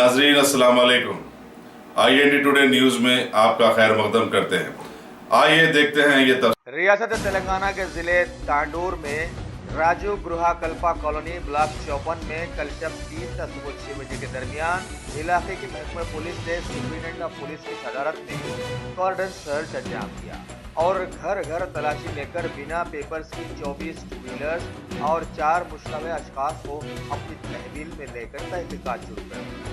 नाजरीन अस्सलाम वालेकुम। IND टुडे न्यूज में आपका खैर मकदम करते हैं। आइए देखते हैं ये तस्वीर। रियासत तेलंगाना के जिले तांडूर में राजू गृहा कल्पा कॉलोनी ब्लॉक 54 में कल शब 3 से सुबह 6 बजे के दरमियान इलाके की महकमा पुलिस ने सुप्रीटेंडेंट ऑफ पुलिस की सदारत में कॉर्डन सर्च अंजाम दिया और घर घर तलाशी लेकर बिना पेपर्स की 24 टू व्हीलर्स और 4 मुश्तबे अशखास को अपनी तहवील में लेकर तहकीकात शुरू कर दी।